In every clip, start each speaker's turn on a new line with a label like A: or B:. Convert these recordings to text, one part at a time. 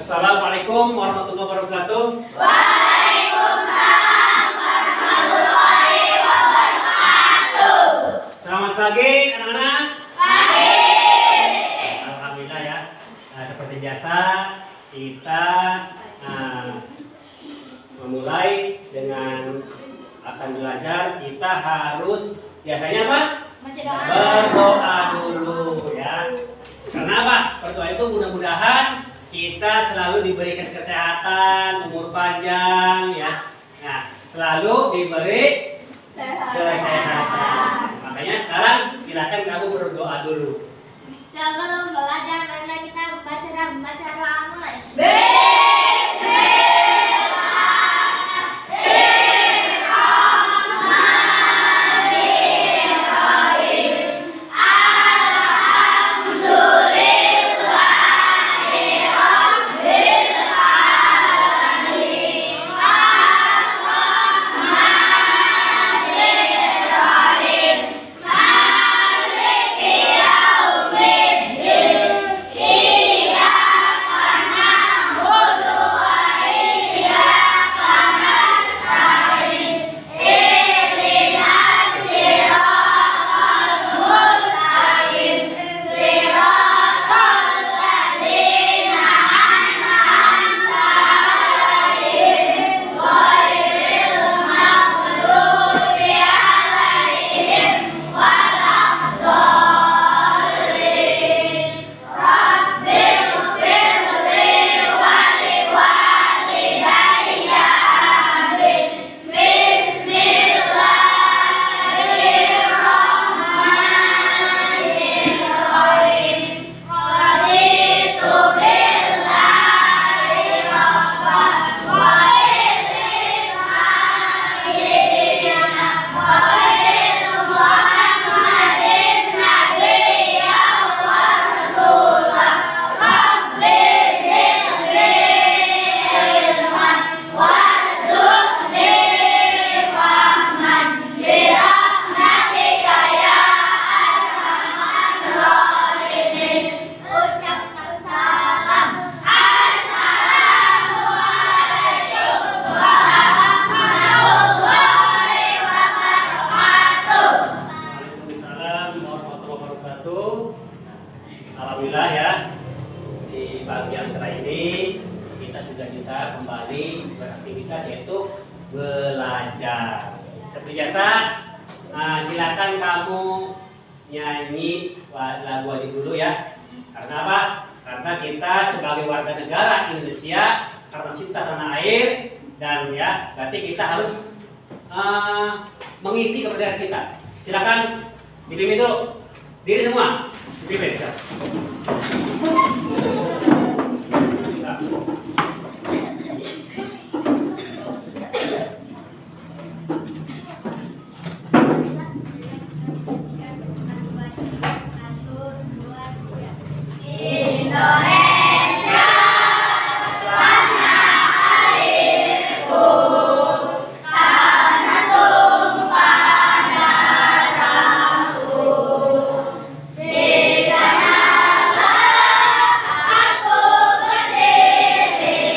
A: Assalamualaikum warahmatullahi wabarakatuh.
B: Waalaikumsalam warahmatullahi wabarakatuh.
A: Selamat pagi anak-anak.
B: Pagi.
A: Alhamdulillah ya. Seperti biasa kita memulai dengan akan belajar. Kita harus biasanya apa? Berdoa dulu ya. Karena apa? Berdoa itu mudah-mudahan kita selalu diberikan kesehatan, umur panjang ya. Nah, selalu diberi kesehatan. Makanya sekarang silakan kamu berdoa dulu.
B: Sebelum belajar, marilah kita membaca doa mulai.
A: Alhamdulillah ya, di pagi yang cerah ini kita sudah bisa kembali beraktivitas yaitu belajar. Seperti biasa, silakan kamu nyanyi lagu wajib dulu ya. Karena apa? Karena kita sebagai warga negara Indonesia, karena cinta tanah air dan ya, berarti kita harus mengisi kemerdekaan kita. Silakan dipimpin dulu. Diri semua. Dipimpin.
B: Di sana aku berdiri.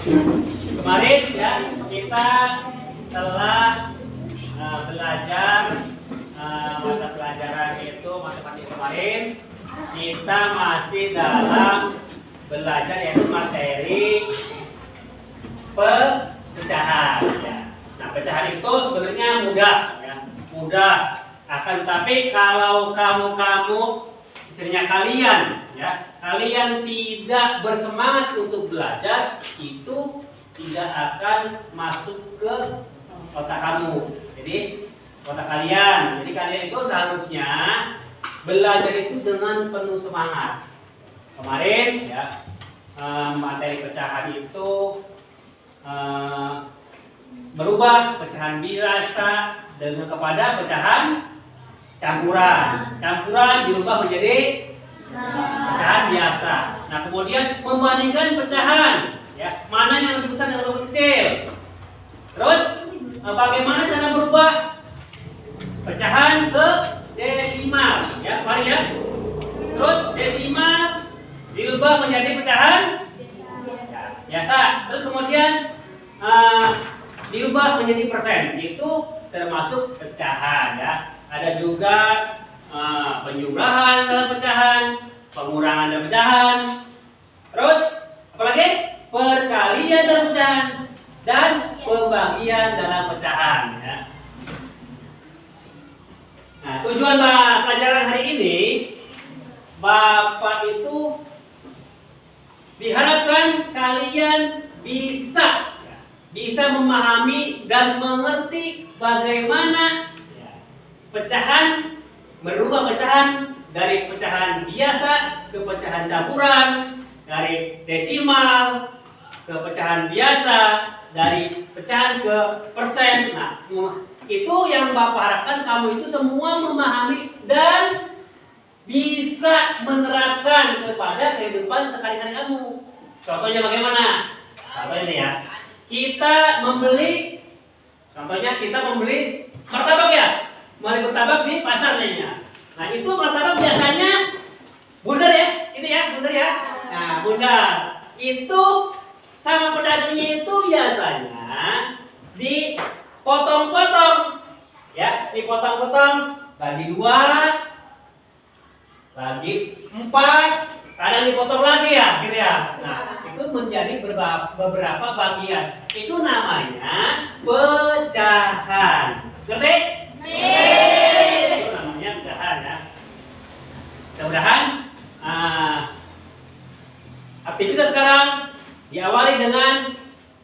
A: Kemarin ya kita telah belajar mata pelajaran itu matematika kemarin. Kita masih dalam belajar yaitu materi pecahan. Ya. Nah, pecahan itu sebenarnya mudah, ya. Mudah. Akan tetapi kalau kamu istilahnya kalian, ya, kalian tidak bersemangat untuk belajar, itu tidak akan masuk ke otak kamu. Jadi otak kalian. Jadi kalian itu seharusnya belajar itu dengan penuh semangat. Kemarin ya materi pecahan itu berubah pecahan biasa dengan kepada pecahan campuran. Campuran dirubah menjadi pecahan biasa. Nah, kemudian membandingkan pecahan, ya, mana yang lebih besar dan lebih kecil. Terus bagaimana cara berubah pecahan ke desimal, ya, mari ya. Terus desimal dirubah menjadi pecahan biasa. Terus kemudian dirubah menjadi persen. Itu termasuk pecahan, ya. Ada juga penjumlahan dalam pecahan, pengurangan dalam pecahan. Terus apalagi perkalian dalam pecahan dan pembagian dalam pecahan, ya. Nah, tujuan pelajaran hari ini, Bapak itu diharapkan kalian bisa memahami dan mengerti bagaimana pecahan merubah pecahan dari pecahan biasa ke pecahan campuran, dari desimal ke pecahan biasa, dari pecahan ke persen. Nah, itu yang Bapak harapkan kamu itu semua memahami dan bisa menerapkan kepada kehidupan sehari-hari kamu. Contohnya bagaimana? Contohnya ini ya. Kita membeli martabak, ya. Membeli martabak di pasar lainnya. Nah, itu martabak biasanya bundar, ya. Ini ya, bundar, ya. Nah, bundar. Itu sama pedagangnya itu biasanya dipotong-potong, ya, dipotong-potong bagi 2, bagi 4, kadang dipotong lagi, ya, gitu ya. Nah, itu menjadi beberapa bagian. Itu namanya pecahan. Ngerti? Itu namanya pecahan, ya. Mudah-mudahan aktivitas sekarang diawali dengan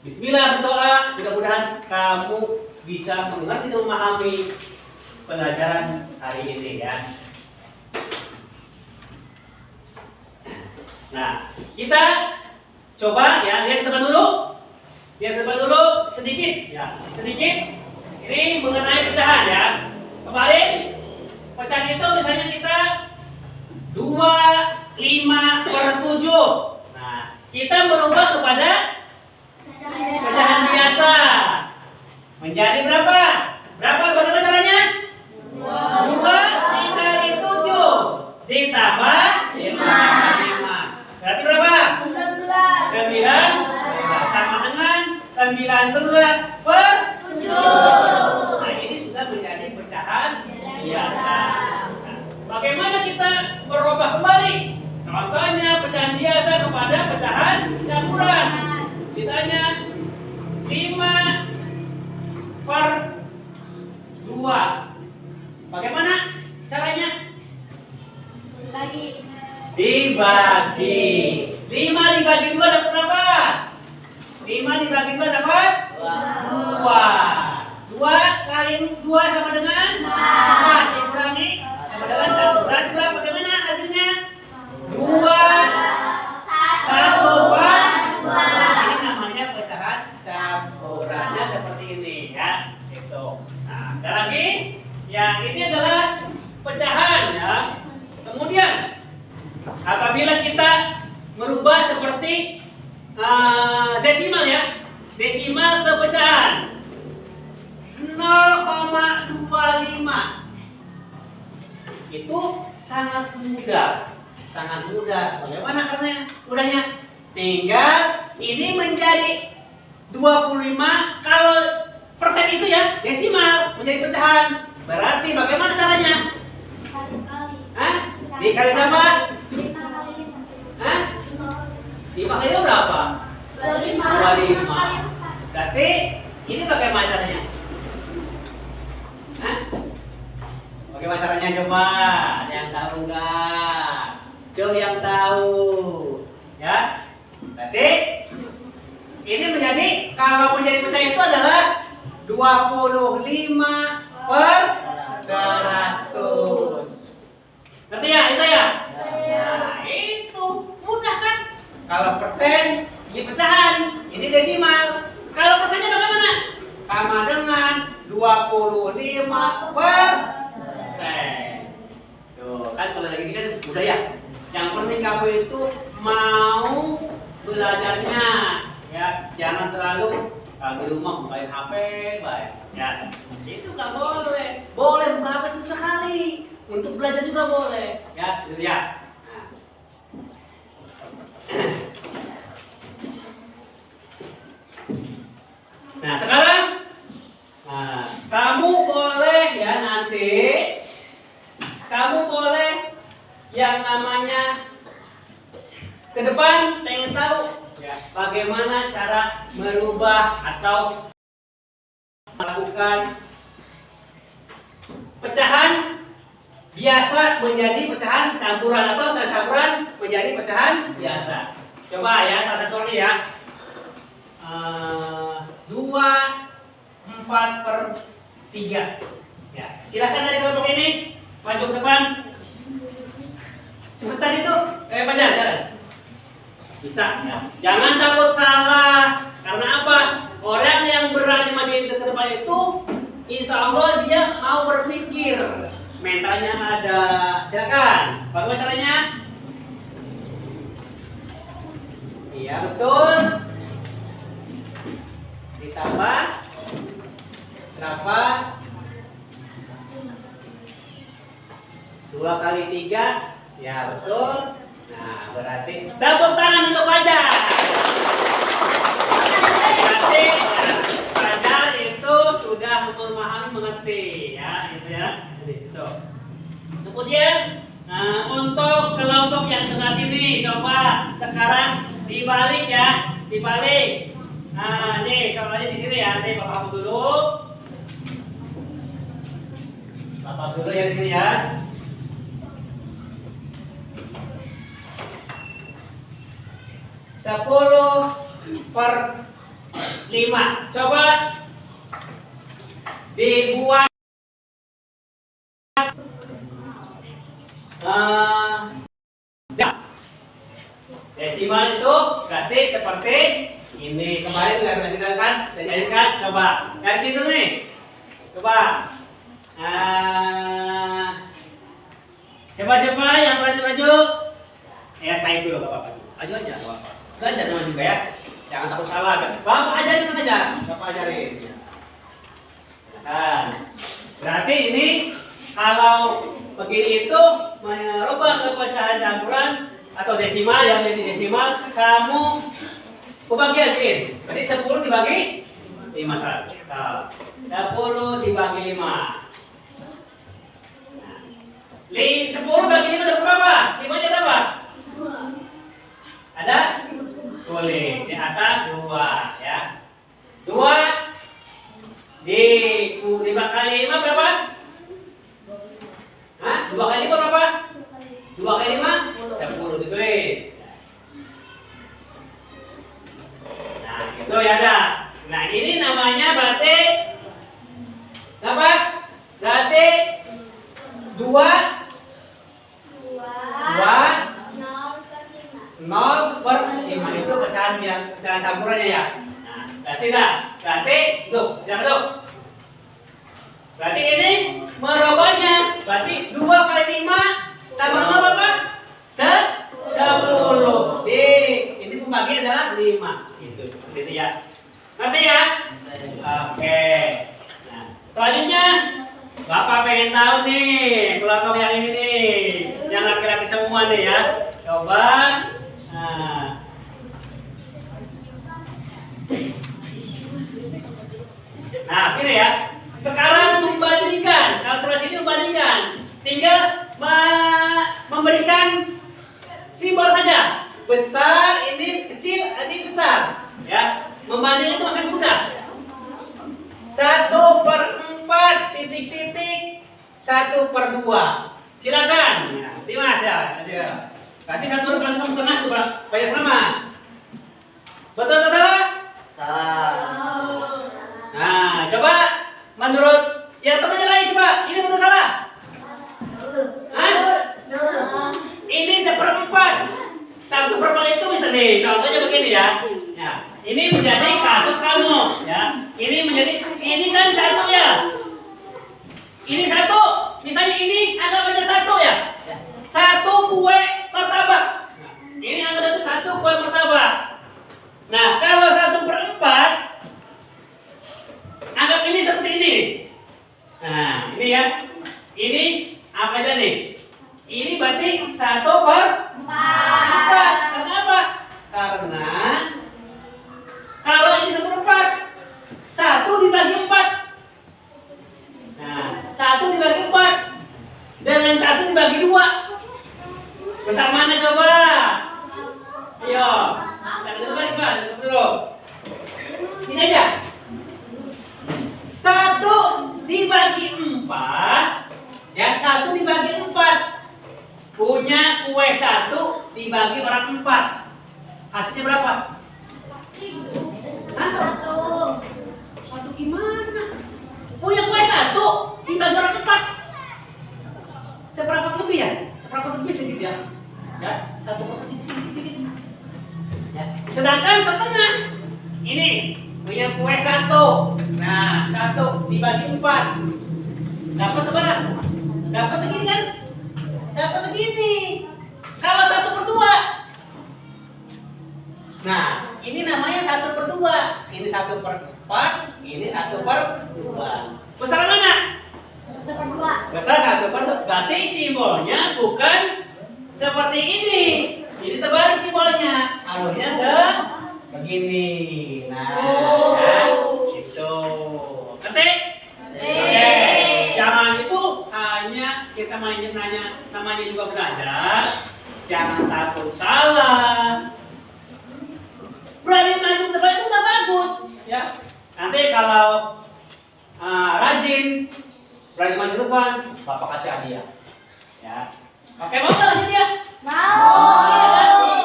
A: bismillah, berdoa. Mudah-mudahan kamu bisa mengerti dan memahami pelajaran hari ini, ya. Nah, kita coba, ya, lihat depan dulu. Lihat depan dulu sedikit, ya. Sedikit. Ini mengenai pecahan, ya. Kemarin pecahan itu misalnya kita 2/5/7. Nah, kita berubah kepada pecahan biasa. Menjadi berapa? Berapa bagaimana caranya? 2 dikali 7 ditambah 5. Berarti berapa? 19. Sama dengan 19/7. Nah, ini sudah menjadi pecahan biasa. Nah, bagaimana kita merubah kembali? Contohnya pecahan biasa kepada pecahan campuran. Misalnya 5/2. Bagaimana caranya? Dibagi. 5 dibagi 2 dapat berapa? 5 dibagi 2 dapat 2. 2 kali 2 sama dengan 4. Dikurangi sama dengan 1. Berarti berapa? Bagaimana hasilnya? 2 1 2. Ini namanya pecahan campurannya seperti ini, ya. Itu. Nah, ada lagi. Ya, ini adalah pecahan, ya. Kemudian apabila kita merubah seperti desimal, ya, desimal ke pecahan 0,25, itu sangat mudah, sangat mudah. Bagaimana karena mudahnya? Tinggal ini menjadi 25 kalau persen itu ya desimal menjadi pecahan. Berarti bagaimana caranya? Hah? Dikali berapa?
B: 5 kali 5.
A: Hah? 5 kali 5 berapa? 25. Berarti ini bagaimana caranya? Hah? Bagaimana caranya coba? Ada yang tahu enggak? Coba yang tahu. Ya. Berarti ini menjadi kalau menjadi pecahan itu adalah 25 per 100. Ngerti ya? Itu ya? Nah, itu mudah kan? Kalau persen ini pecahan, ini desimal. Kalau persennya bagaimana? Sama dengan 25 per persen. Tuh, kan kalau lagi ini kan mudah ya. Yang penting kamu itu mau belajarnya, ya. Jangan terlalu di rumah bukain HP, baik. Ya, itu nggak boleh. Boleh buka HP sesekali. Untuk belajar juga boleh, ya, gitu ya. Nah, sekarang, kamu boleh ya nanti, kamu boleh yang namanya ke depan pengen tahu ya bagaimana cara merubah atau melakukan pecahan biasa menjadi pecahan campuran atau campuran menjadi pecahan biasa. Coba ya, salah satu lagi ya. 2/4/3. Ya, silakan dari kelompok ini maju ke depan. Sebentar itu, baca jalan. Bisa ya. Jangan takut salah. Karena apa? Orang yang berani maju ke depan itu, insya Allah dia mau berpikir. Mentalnya ada. Silakan. Bagaimana caranya? Iya betul. Ditambah berapa? 2 kali 3. Ya betul. Nah berarti tepuk tangan untuk Fajar. Berarti Fajar itu sudah memahami, mengerti ya, itu ya. Itu. Kemudian untuk kelompok yang sebelah sini, coba sekarang dibalik ya, dibalik. Nah, nih soalnya di sini ya, nih Bapak hapus dulu. Bapak hapus dulu ya di sini ya. Sepuluh per 5. Coba dibuat desimal itu berarti seperti ini. Kemarin sudah kita jelaskan, diajarkan. Coba dari situ nih. Coba siapa-siapa yang maju? Ya saya dulu, Bapak. Maju aja, Bapak. Belajar teman juga ya. Jangan takut salah kan. Bapak ajarin aja. Bapak ajarin. Nah, berarti ini kalau begini itu merubah ke pecahan campuran atau desimal yang menjadi desimal, kamu kebagian. Berarti 10 dibagi 5 saja. 10 dibagi 5. 10 bagi 5 dapat berapa? 5-nya berapa? Ada? Boleh. Di atas 2 ya. 2 di 5 kali 5 berapa? Hah? 2 kali 5 berapa? 2 kali 5? 10 ditulis. Nah, itu ya ada. Nah, ini namanya berarti apa? Berarti 2 0 per 5 itu pecahan campurannya ya. Nah, berarti enggak? Berarti tuh, jangan dulu. Berarti ini merubahnya. Berarti 2 kali 5 tambah 0 berapa? 10. Ini pembagi adalah 5. Gitu, seperti itu ya. Ngerti ya? Oke. Nah, selanjutnya Bapak pengen tahu nih kelompok yang ini nih, yang laki-laki semua nih ya. Coba. Nah. Nah, gini ya. Sekarang membandingkan. Kalau sebelah sini membandingkan. Tinggal memberikan simbol saja. Besar, ini kecil, ini besar. Ya, membanding itu akan mudah. 1/4 titik-titik 1/2. Silakan. Ya, Dimas ya. Berarti 1/2 sama setengah itu banyak nama. Betul atau salah?
C: Salah.
A: Nah, coba menurut yang temannya lain coba. Ini betul salah? Hah? Ini 1/4. 1/4 itu bisa nih. Contohnya begini ya. Ya, ini menjadi kasus kamu. Ya, ini kan 1 ya. Ini 1. Misalnya ini anggap aja 1 ya. 1 kue martabak. Nah, ini anggap aja 1 kue martabak. Nah, kalau 1/4 anggap ini seperti ini. Nah, ini ya. Ini apa aja nih? Ini berarti 1/4. Kenapa? Karena kalau ini 1/4, 1 dibagi 4. Nah, 1 dibagi 4 dengan 1 dibagi 2. Besar mana coba? Ayo. Coba dulu. Ini aja. 1 dibagi 4. Ya, 1 dibagi 4. Punya kue 1 dibagi orang 4. Hasilnya berapa? 1 gimana? Punya kue 1 dibagi orang 4. Seperempat lebih ya? Seperempat lebih sedikit ya? Ya, 1/4 sedikit. Ya. Sedangkan setengah ini punya kue 1. Nah, 1 dibagi 4. Dapat seberapa? Dapat segini kan? Dapat segini. Kalau 1/2. Nah, ini namanya 1/2. Ini 1/4. Ini 1/2. Besar mana?
B: 1/2.
A: Besar 1/2. Berarti simbolnya bukan seperti ini. Ini terbalik simbolnya. Harusnya begini. Nah, kan? Itu. Ketik? Oke. Jangan itu hanya kita namanya juga belajar. Jangan takut salah. Berani maju ke depan itu udah bagus, ya. Nanti kalau rajin, berani maju ke depan, Bapak kasih hadiah, ya. Oke, mau nggak kasih dia?
B: Mau.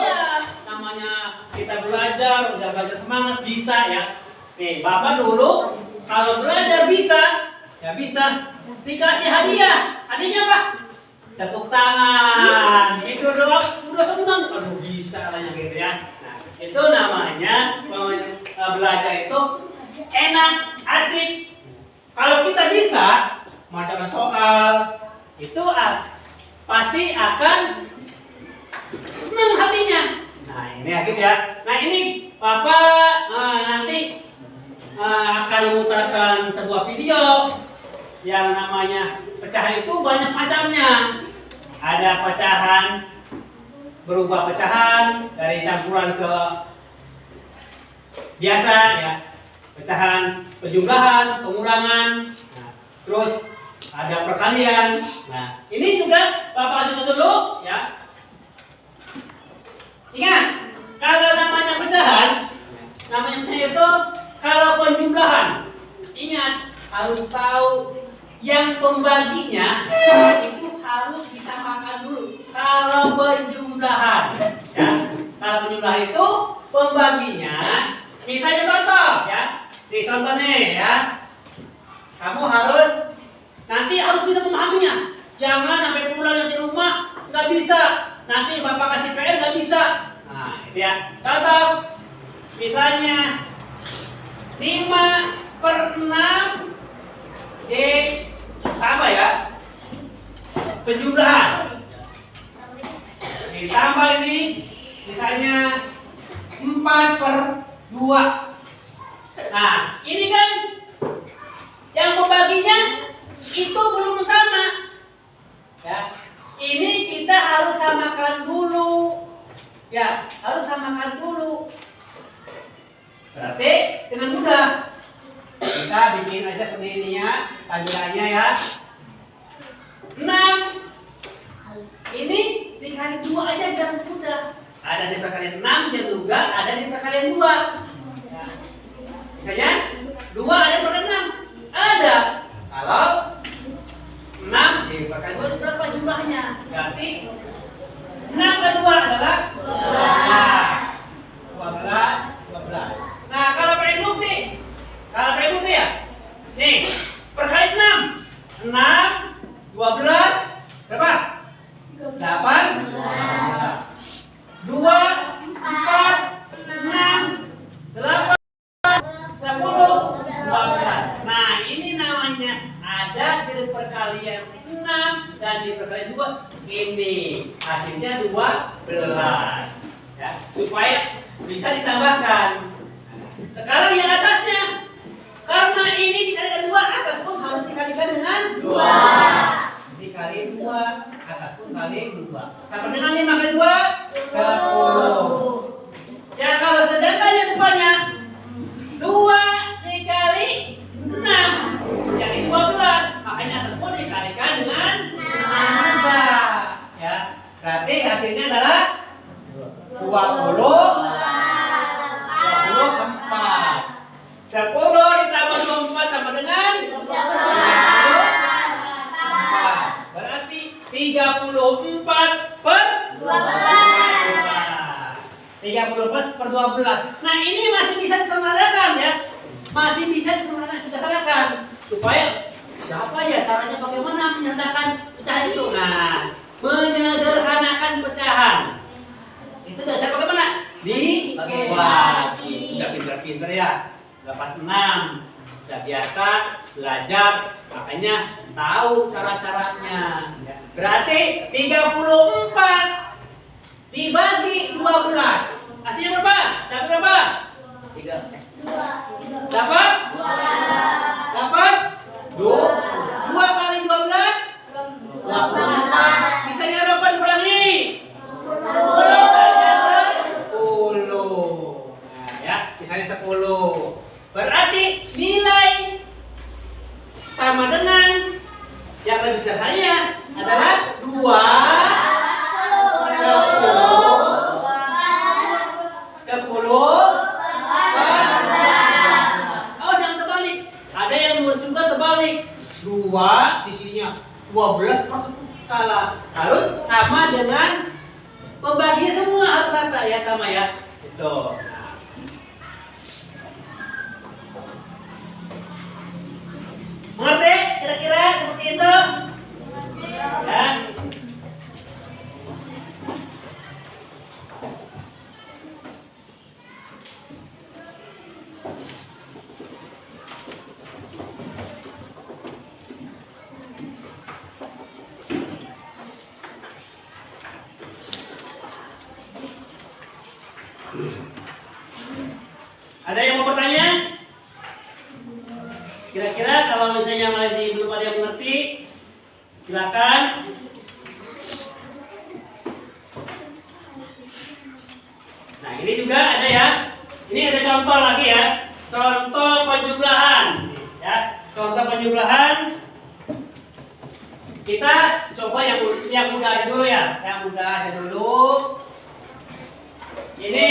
A: Iya. Namanya kita belajar, udah belajar semangat, bisa ya. Nih, Bapak dulu kalau belajar bisa, ya bisa dikasih hadiah. Hadiahnya apa? Tepuk tangan. Gitu doang, udah seneng. Aduh, bisa katanya gitu ya. Nah, itu namanya belajar itu enak, asik. Kalau kita bisa macam soal itu pasti akan senang hatinya. Nah, ini ya gitu ya. Nah, ini Bapak nanti akan memutarkan sebuah video yang namanya pecahan itu banyak macamnya. Ada pecahan berubah pecahan dari campuran ke biasa ya. Pecahan penjumlahan, pengurangan. Nah, terus ada perkalian. Nah, ini juga Bapak kasih dulu ya. Ingat, kalau namanya pecahan itu kalau penjumlahan. Ingat, harus tahu yang pembaginya itu harus disamakan dulu. Kalau penjumlahan, ya, kalau penjumlahan itu pembaginya, misalnya contoh, ya, di contoh nih, ya, kamu nanti harus bisa memahaminya. Jangan sampai pulang di rumah nggak bisa. Nanti Bapak kasih PR nggak bisa. Nah, itu ya. Contoh, misalnya 5/6 apa ya? Penjumlahan. Ditambah ini misalnya 4/2. Nah, ini kan yang pembaginya itu belum sama. Ya. Ini kita harus samakan dulu. Ya, harus samakan dulu. Berarti dengan mudah Kita bikin aja seperti ini ya, tampilannya ya. 6 ini dikali 2 aja biar mudah. Ada di perkalian 6 dan juga ada di perkalian 2. Ya. Misalnya 2 ada di perkalian 6. Ada. Kalau 6 di perkalian 2 berapa jumlahnya? Berarti 6 kali 2 adalah 12. Nah, kalau pakai bukti. Kalau pakai bukti ya. Nih, perkalian 6. 12 berapa? 8 2 4 6 8 10 12. Nah, ini namanya ada di perkalian 6 dan di perkalian 2. Ini hasilnya 12 ya, supaya bisa ditambahkan. Sekarang yang atasnya, karena ini dikalikan 2, atas pun harus dikalikan dengan 2. Dikali 2, atas pun kali 2. Sama dengan 5 kali 2, 10. Ya, kalau sedangkan yang depannya 2 dikali 6 jadi 12. Makanya atas pun dikalikan dengan 6. Ya, berarti hasilnya adalah 24. 10 ditambah 24 sama dengan 34. Berarti 34 per 12. 34 per 12. Nah, ini masih bisa disederhanakan ya. Masih bisa disederhanakan. Supaya siapa ya caranya bagaimana menyederhanakan pecahan itu? Nah, menyederhanakan pecahan. Itu dasar bagaimana? Dibagi. Udah pinter-pinter ya. Lepas 6. Udah biasa belajar. Makanya tahu cara-caranya. Berarti 34 dibagi 12. Hasilnya berapa? Dapat berapa?
C: 3.
A: Dapat? Dapat? 2 kali 12?
C: 24.
A: Sisanya berapa dikurangi? 10. Nah, ya, sisanya 10. Berarti nilai sama dengan yang lebih sederhananya adalah 2 10. Oh, jangan terbalik. Ada yang nulis juga terbalik. 2 di sininya 12 masuk salah. Harus sama dengan pembagian semua harus rata ya, sama ya. Itu. Mengerti? Kira-kira seperti itu? Ya. Ada yang mau bertanya? Kira-kira kalau misalnya masih belum ada yang mengerti, silakan. Nah, ini juga ada ya. Ini ada contoh lagi ya. Contoh penjumlahan. Ya, contoh penjumlahan. Kita coba yang mudah aja dulu ya. Yang mudah aja dulu. Ini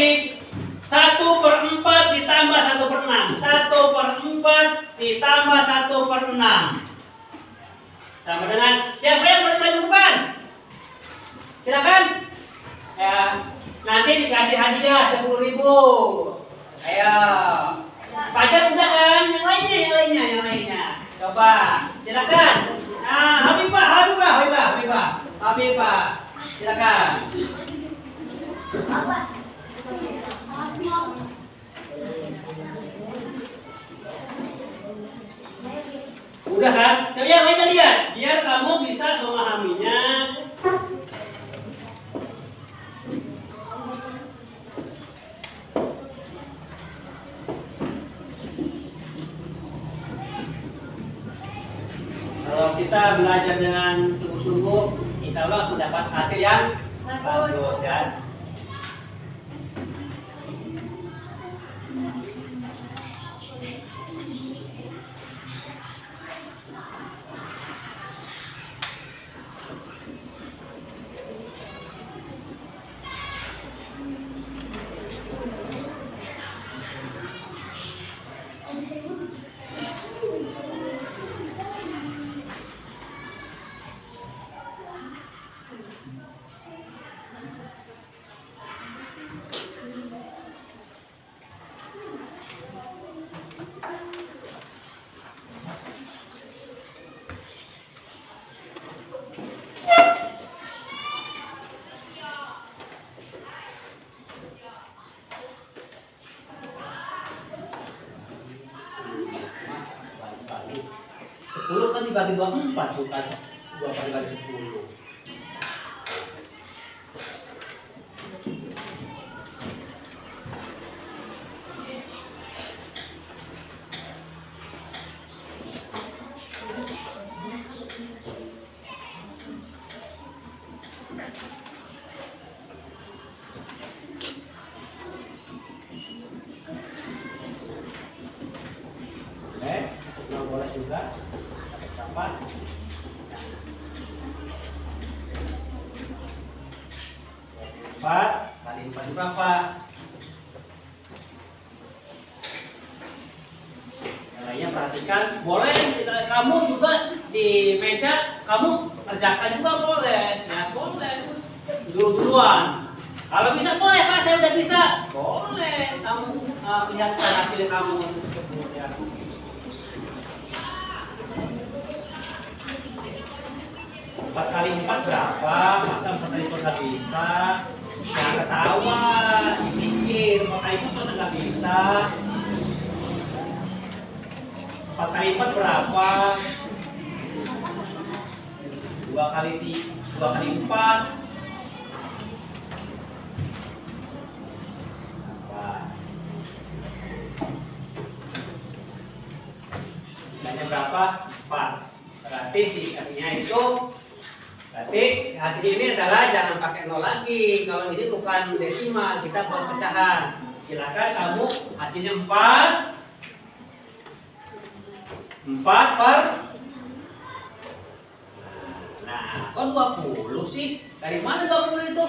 A: 1/4 ditambah 1/6. 1/4 ditambah 1/6. Sama dengan siapa yang paling banyak depan? Silakan. Ya, nanti dikasih hadiah 10.000. Ayo. Pacar udah kan? Yang lainnya. Coba. Silakan. Nah, Habibah. Silakan. Udah kan? Coba yang lain lihat, biar kamu bisa memahaminya. Kalau kita belajar dengan sungguh-sungguh, insya Allah mendapat hasil yang bagus ya. 10 kan dibagi 24 suka 2 kali bagi 10. Boleh juga pakai sampah. 4 kali 4 berapa? Yang lainnya perhatikan. Boleh kamu juga di meja kamu kerjakan juga boleh. Ya boleh. Dulu-duluan. Kalau bisa boleh Pak, saya udah bisa. Boleh. Kamu lihatkan hasil kamu. Ya. 4 kali 4 berapa? Masa misalkan itu nggak bisa? Jangan ketawa, dipikir. 4 kali 4 masa nggak bisa? 4 kali 4 berapa? 2 kali 4 Nilainya berapa? 4. Berarti sisanya itu berarti hasil ini adalah jangan pakai 0 lagi. Kalau ini bukan desimal, kita buat pecahan. Silakan kamu hasilnya 4 per. Nah, kok 20 sih? Dari mana 20 itu?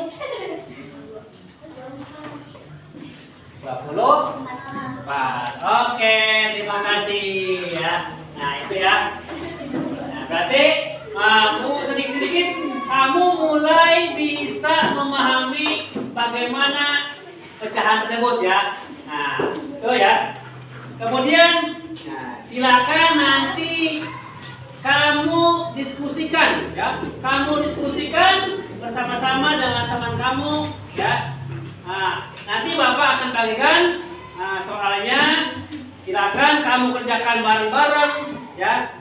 A: 24. Oke, terima kasih ya. Nah, itu ya. Nah, berarti kamu sedikit-sedikit kamu mulai bisa memahami bagaimana pecahan tersebut ya. Nah, itu ya. Kemudian silakan nanti kamu diskusikan ya. Kamu diskusikan bersama-sama dengan teman kamu ya. Nah, nanti Bapak akan bagikan soalnya. Silakan kamu kerjakan bareng-bareng ya.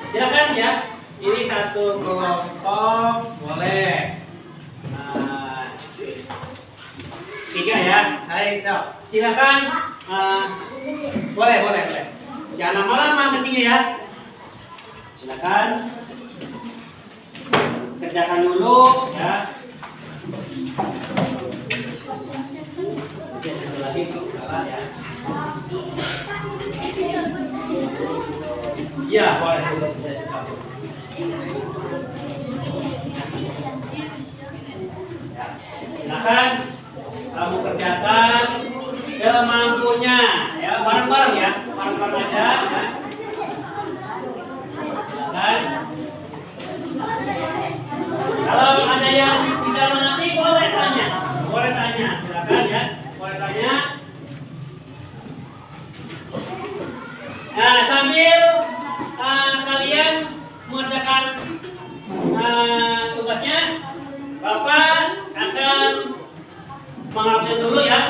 A: Silakan ya. Ini satu kelompok boleh. 3 ya. Silakan. Boleh. Jangan lama-lama kecilnya ya. Silakan. Kerjakan dulu ya. Kemudian satu lagi salah ya. Iya, boleh. Silakan kamu kerjakan semampunya ya, bareng-bareng ya, bareng-bareng aja ya. Silakan. Kalau ada yang tidak mengerti boleh tanya, silakan ya, boleh tanya. Nah, sambil kalian mengerjakan tugasnya, Bapak akan mengupdate dulu ya.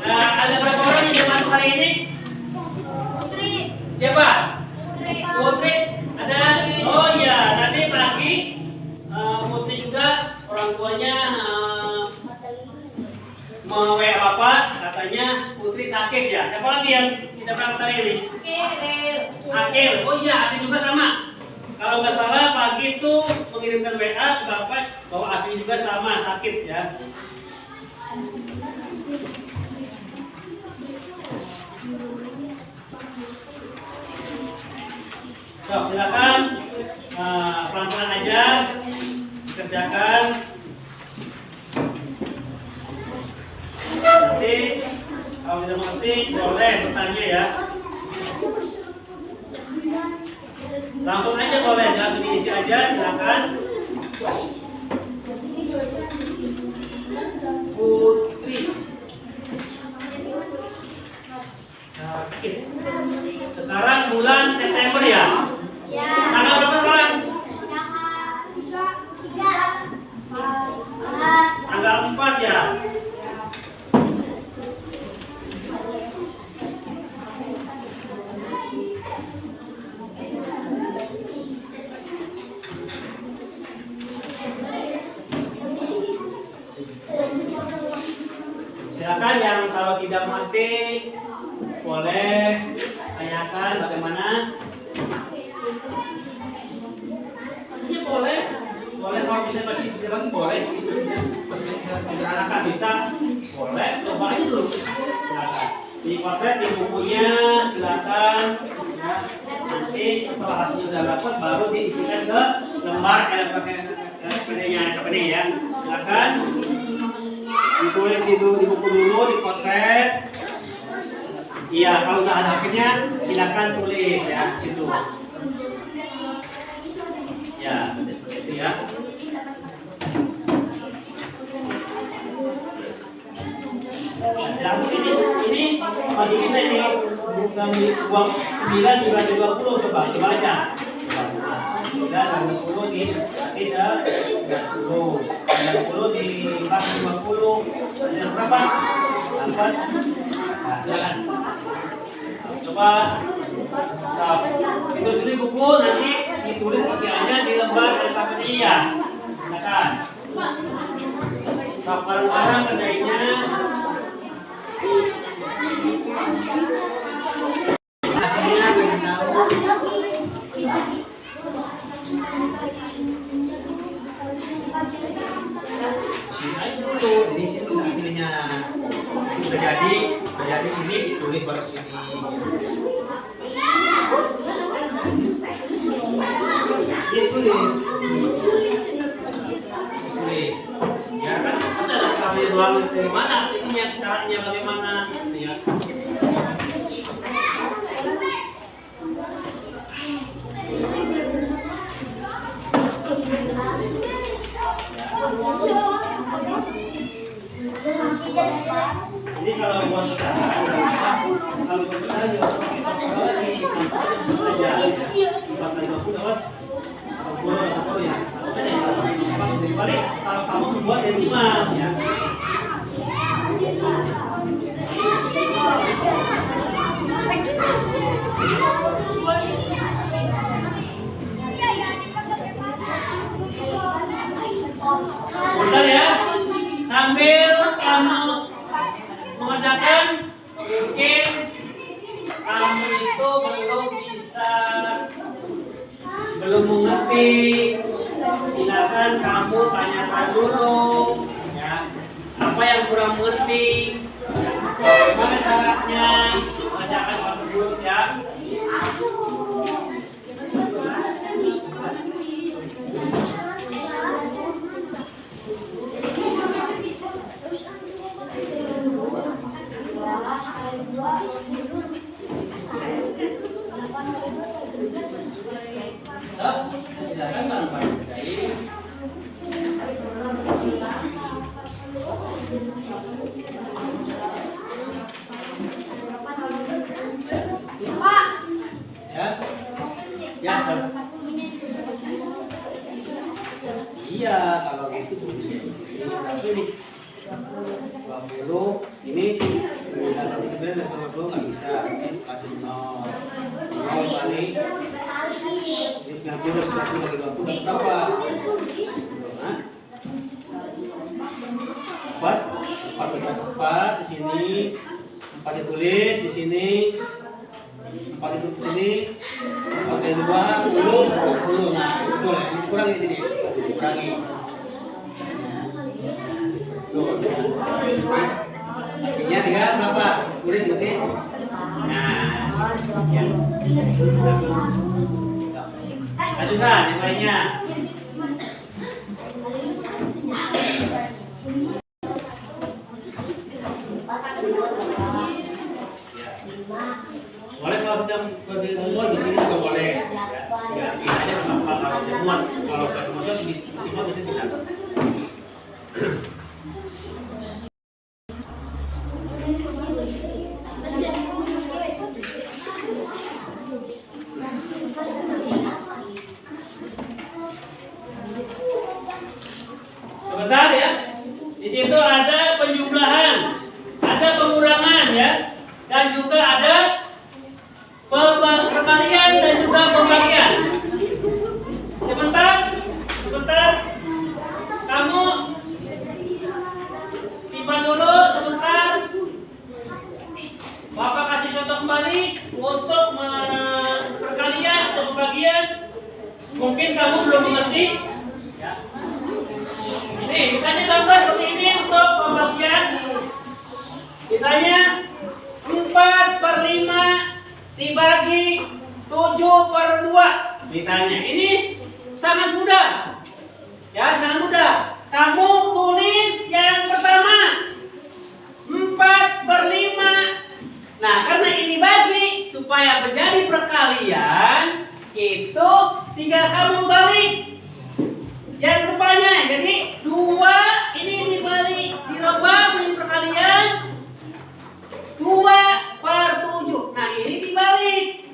A: Ada berapa orang yang masuk hari ini?
B: Putri.
A: Siapa? Putri. Ada? Oh iya, nanti pagi Putri juga orang tuanya mau WA Bapak, katanya Putri sakit ya. Siapa lagi yang tidak berangkat hari ini? Akil. Oh iya, Akil juga sama. Kalau nggak salah pagi itu mengirimkan WA ke Bapak bahwa Akil juga sama sakit ya. So, silakan pelan-pelan aja dikerjakan. Nanti kalau tidak mengerti boleh bertanya ya. Langsung aja boleh, langsung diisi aja, silakan. Putri. Oke. Sekarang bulan September ya?
B: Ya.
A: Tanggal berapa sekarang?
B: Tanggal
A: dalam arti boleh tanyakan bagaimana. Ini boleh kalau bisa masih jalan boleh, masih diarahkan bisa, boleh coba aja dulu. Silakan. Di potret di bukunya silakan. Ya, nanti setelah hasilnya udah dapat baru diisikan ke lembar LPD-nya ya. Silakan ditulis di buku dulu, di potret. Iya, kalau nggak ada hasilnya silakan tulis ya situ. Ya, seperti itu ya. Nah, silakan ini masih bisa ini buang 9 juga 20 coba aja. 9 dan 10 di bisa 90. 90 di 50. Ada berapa? 4. Nah, silakan. Coba itu sini buku nanti ditulis isiannya di lembar LKPD ya. Silakan. Bareng-bareng kerjainnya. Hasilnya belum tahu. Sini dulu, di sini hasilnya sudah jadi sini ditulis baru sini. Tulis. Ya kan, masa ada kasih doang dari mana? Ini caranya bagaimana? Ya. Jadi kalau buat sekarang, kalau buat sekarang juga kalau kamu membuat desimal ya. Udah ya, sambil kamu mengerjakan mungkin kamu itu belum mengerti, silakan kamu tanyakan dulu ya, apa yang kurang mengerti, bagaimana syaratnya, mengerjakan hal tersebut ya. Silakan bareng-bareng kerjain.
B: Pak.
A: Ya. Ya. Iya, kalau gitu tulisnya di sini. Tapi nih 20 ini 9 dari 9 dan 20 nggak bisa. Ini kasih 0. 0 kali ini 90 dari 20 berapa? 4 besar 4 di sini, 4 ditulis di sini, 4 itu di sini, 4 dari 2, 10, 20. Nah, betul ya, kurang di sini, kurangi. Tuh, hasilnya 3 berapa? Tulis nanti. Nah, ya. Lanjutkan yang lainnya. Boleh kalau kita muat di sini juga boleh. Ya, aja kenapa kalau dia muat, kalau ke emosi bisa bisa. Sebentar ya. Di situ ada penjumlahan, ada pengurangan ya, dan juga ada perkalian dan juga pembagian. Sebentar. Kamu simpan dulu sebentar. Mungkin kamu belum mengerti. Ya. Nih, misalnya contoh seperti ini untuk pembagian. Misalnya 4/5 dibagi 7/2. Misalnya ini sangat mudah. Ya, sangat mudah. Kamu tulis yang pertama 4/5. Nah, karena ini bagi supaya menjadi perkalian itu tinggal kamu balik yang depannya. Jadi 2 ini dibalik dirubah menjadi perkalian 2/7. Nah, ini dibalik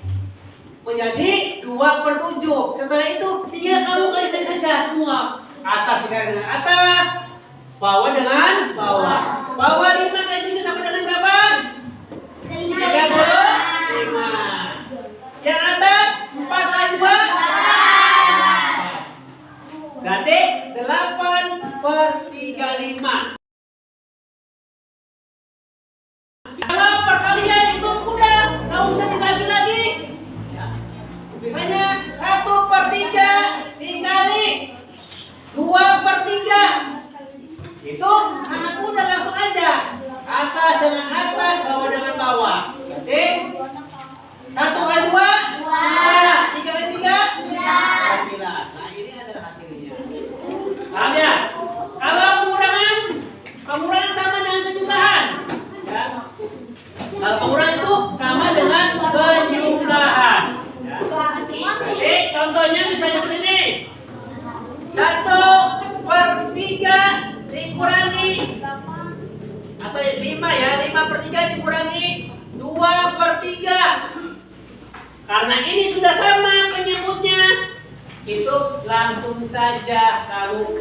A: menjadi 2/7. Setelah itu tinggal kamu kalikan saja semua. Atas dikali dengan atas, bawah dengan bawah. Bawah 5 kali 7 sama dengan berapa? 35. Yang atas 4 kali 2. Berarti 8/35. Kalau perkalian itu mudah, nggak usah dibagi lagi. Misalnya 1/3 dikali 2/3. Itu sangat mudah, langsung aja. Atas dengan atas, bawah dengan bawah. Berarti 1 kali 2, 2. 3 kali 3, 9. Nah, ini adalah hasilnya. Paham ya? Kalau pengurangan sama dengan penjumlahan. Ya. Kalau pengurangan itu sama dengan penjumlahan. Ya. Jadi contohnya misalnya seperti ini. 1/3 dikurangi atau 5 ya, 5/3 dikurangi 2/3. Karena ini sudah sama penyebutnya, itu langsung saja kamu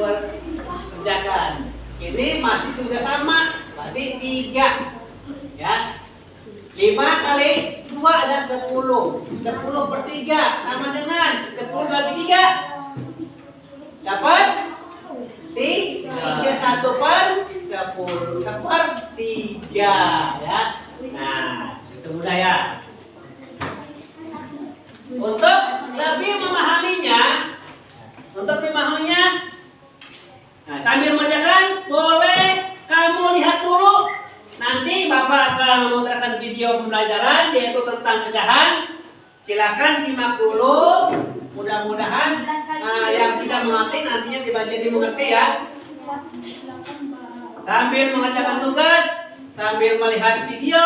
A: kerjakan. Ini masih sudah sama, berarti 3 ya. 5 kali 2 adalah 10. 10/3 sama dengan 10 bagi 3 dapat 31/10 ya. Nah, itu mudah ya. Untuk lebih memahaminya, nah sambil mengerjakan boleh kamu lihat dulu. Nanti Bapak akan memutarkan video pembelajaran yaitu tentang pecahan. Silakan simak dulu. Mudah-mudahan yang tidak mengerti nantinya jadi mengerti ya. Sambil mengerjakan tugas, sambil melihat video,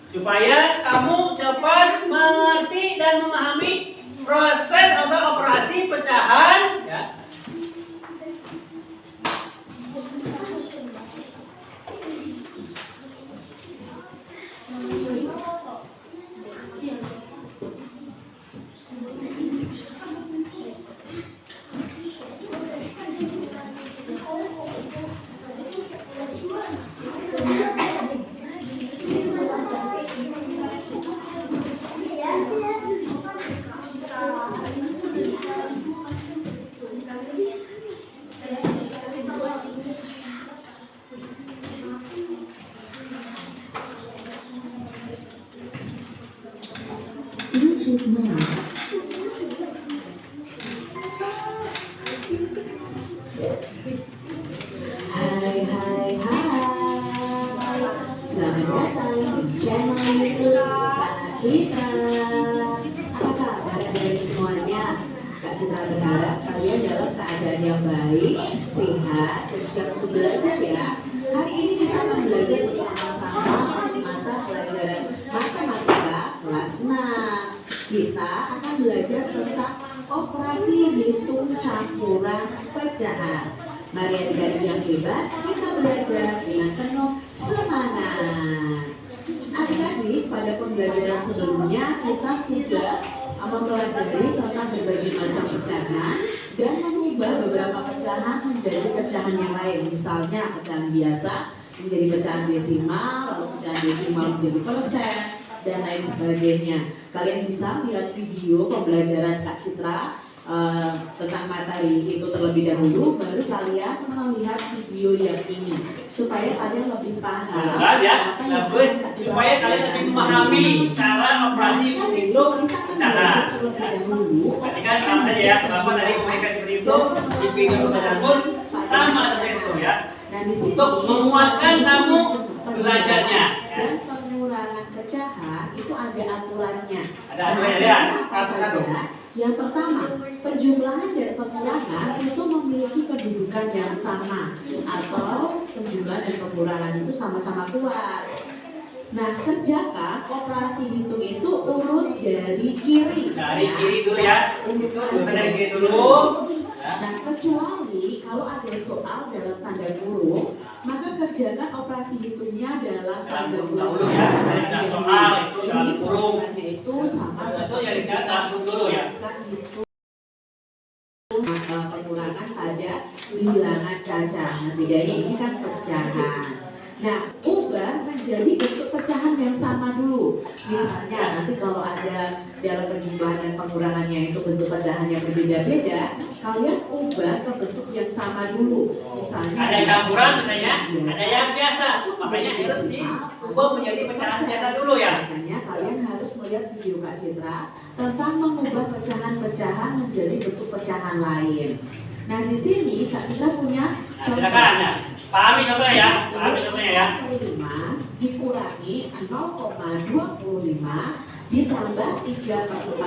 A: supaya kamu cepat mengerti dan memahami proses atau operasi pecahan. Ya.
D: Selamat datang di channel YouTube Kak Citra. Apa kabar dari semuanya? Kak Citra berharap kalian dalam keadaan yang baik, sehat, dan siap untuk belajar ya. Hari ini kita akan belajar bersama-sama mata pelajaran matematika kelas 6. Kita akan belajar tentang operasi hitung campuran pecahan. Mari adik-adik yang hebat, kita belajar dengan penuh semangat. Adik-adik, pada pembelajaran sebelumnya kita sudah mempelajari tentang berbagai macam pecahan dan mengubah beberapa pecahan menjadi pecahan yang lain. Misalnya pecahan biasa menjadi pecahan desimal, lalu pecahan desimal menjadi persen, dan lain sebagainya. Kalian bisa melihat video pembelajaran Kak Citra tentang materi itu terlebih dahulu, baru kalian melihat video yang ini supaya kalian lebih paham
A: supaya kalian lebih memahami cara operasi menghitung pecahan. Berarti kan sama aja ya, Bapak tadi memberikan seperti itu, di video pembelajaran pun sama seperti itu ya. Untuk menguatkan kamu belajarnya. Ya.
D: Dan pengurangan pecahan itu ada aturannya.
A: Ada aturannya ya, satu-satu.
D: Yang pertama, penjumlahan dan pengurangan itu memiliki kedudukan yang sama atau penjumlahan dan pengurangan itu sama-sama kuat. Nah, kerjakan operasi hitung itu urut dari kiri.
A: Dari kiri dulu ya. Urut dari kiri dulu.
D: Nah, kecuali kalau ada soal dalam tanda kurung, maka kerjakan operasi hitungnya dalam tanda kurung.
A: Dahulu ya, ada soal itu dalam kurung.
D: Itu sama
A: Itu yang dicatat dulu ya.
D: Pengurangan pada bilangan cacat. Nah, bedanya ini kan pecahan. Nah, ubah menjadi bentuk pecahan yang sama dulu. Misalnya nanti kalau ada dalam penjumlahan dan pengurangannya itu bentuk pecahan yang berbeda-beda, kalian ubah ke bentuk yang sama dulu. Misalnya
A: Ada campuran misalnya, ada yang biasa. Makanya harus diubah menjadi pecahan biasa dulu ya.
D: Makanya kalian harus melihat video Kak Citra tentang mengubah pecahan-pecahan menjadi bentuk pecahan lain. Nah, di sini Kak Citra punya
A: Nah, silakan ya. Pahami contohnya ya, pahami contohnya ya.
D: 5 dikurangi 0,25 ditambah 3/4.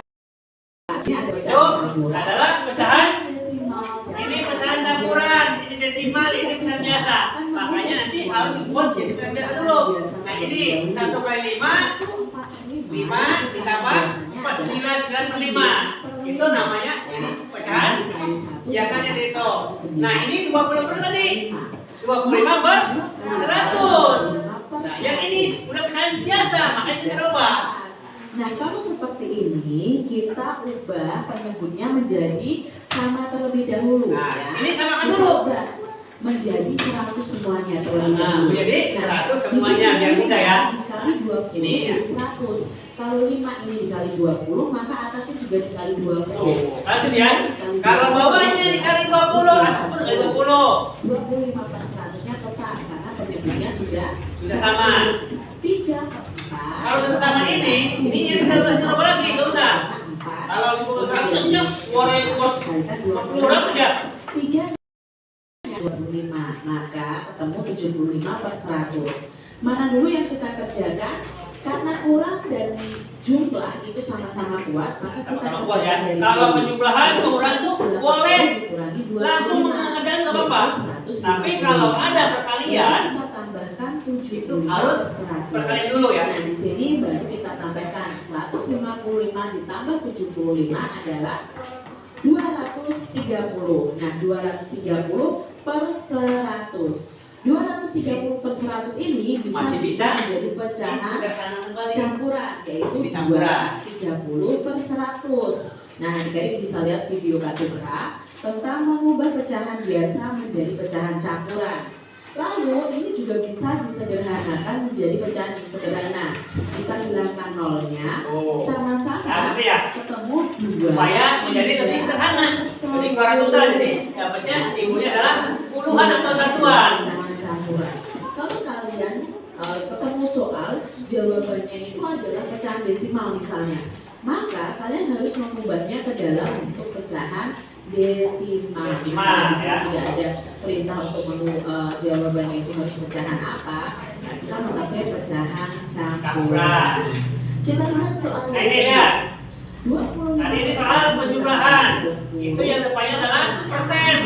D: Ini ada
A: Itu
D: pecahan campuran.
A: adalah pecahan.
D: Desimal.
A: Ini pecahan campuran, ini desimal, ini pecahan biasa. Makanya nanti harus dibuat jadi pecahan biasa dulu. Nah ini 1/5, 5 ditambah 4/9/5. Itu namanya ini pecahan biasanya itu. Nah ini 20% tadi. 25/100. Nah, yang ini udah pecahan biasa, makanya kita ubah.
D: Nah, kalau seperti ini, kita ubah penyebutnya menjadi sama terlebih dahulu.
A: Nah, ini samakan dulu.
D: Ubah menjadi 100 semuanya terlebih
A: Nah,
D: dahulu.
A: menjadi 100 semuanya, biar mudah ya.
D: Dikali 20
A: Ini ya.
D: jadi 100. Kalau 5 ini dikali 20, maka atasnya juga dikali 20.
A: Kasih ya. Kalau bawahnya dikali 20 ataupun dikali 20.
D: 25%-nya tetap karena penyebutnya sudah
A: sama.
D: 3/4.
A: Kalau sudah sama ini yang kita harus coba lagi, nggak usah. Kalau 100-nya kurang 20 ya.
D: 25, maka ketemu 75/100. Mana dulu yang kita kerjakan? Karena kurang dan jumlah itu sama-sama kuat, maka kita
A: Sama-sama kuat ya.
D: kerjakan dari
A: Kalau
D: dulu.
A: penjumlahan, pengurangan itu boleh
D: Dikurangi 25.
A: langsung mengerjakan nggak apa-apa.
D: 100.
A: Tapi kalau ada perkalian,
D: kita tambahkan 75
A: itu harus
D: 100.
A: perkalian dulu ya.
D: Nah, di sini baru kita tambahkan 155 ditambah 75 adalah 230. Nah, 230/100. 230/100 ini
A: Masih bisa
D: menjadi pecahan
A: sederhana kembali.
D: campuran, yaitu
A: Ini campuran.
D: 230/100. Nah, adik-adik bisa lihat video Kak Citra tentang mengubah pecahan biasa menjadi pecahan campuran. Lalu ini juga bisa disederhanakan menjadi pecahan yang sederhana. Kita hilangkan nolnya,
A: Oh.
D: sama-sama
A: Nah, ngerti ya?
D: ketemu 2.
A: Supaya menjadi lebih sederhana. Jadi 200-an, jadi dapatnya timbunya adalah puluhan atau satuan.
D: Pecahan campuran. Kalau kalian ketemu soal jawabannya itu adalah pecahan desimal misalnya, maka kalian harus mengubahnya ke dalam bentuk pecahan desimal.
A: Desimal,
D: Nah,
A: ya.
D: tidak ada perintah untuk jawabannya itu harus pecahan apa. Nah, kita memakai pecahan campuran. Kita lihat soal
A: Nah ini lihat.
D: 25.
A: Tadi ini soal penjumlahan. Itu yang depannya adalah persen.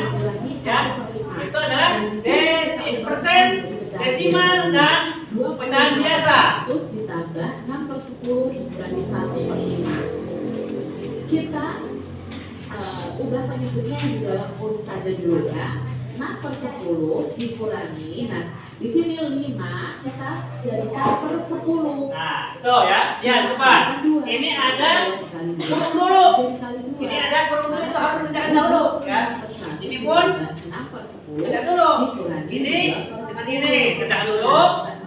A: Ya. Itu adalah persen, desimal dan pecahan biasa.
D: Terus ditambah 6/10 dikali 1/5. Kita ubah penyebutnya di dalam kurung saja dulu ya. 6/10 dikurangi. Nah, di sini 5 kita jadikan per 10.
A: Nah, itu ya. Ya, tepat. Ini ada kurung dulu. Ini ada kurung dulu, itu harus kerjakan dahulu ya. Ini pun
D: 6/10
A: kerjakan dulu.
D: dikurangi
A: Ini
D: 2/10.
A: dengan ini kerjakan dulu.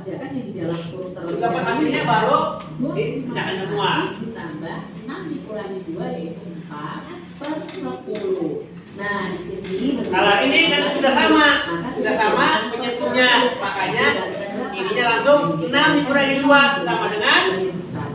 D: Kerjakan yang di dalam kurung terlebih
A: Dapat hasilnya baru
D: 25
A: dikerjakan semua.
D: ditambah 6 dikurangi 2 yaitu 4/10. Nah, di sini
A: Kalau ini kan sudah sama, penyebutnya. Makanya ininya langsung 6 dikurangi 2 sama dengan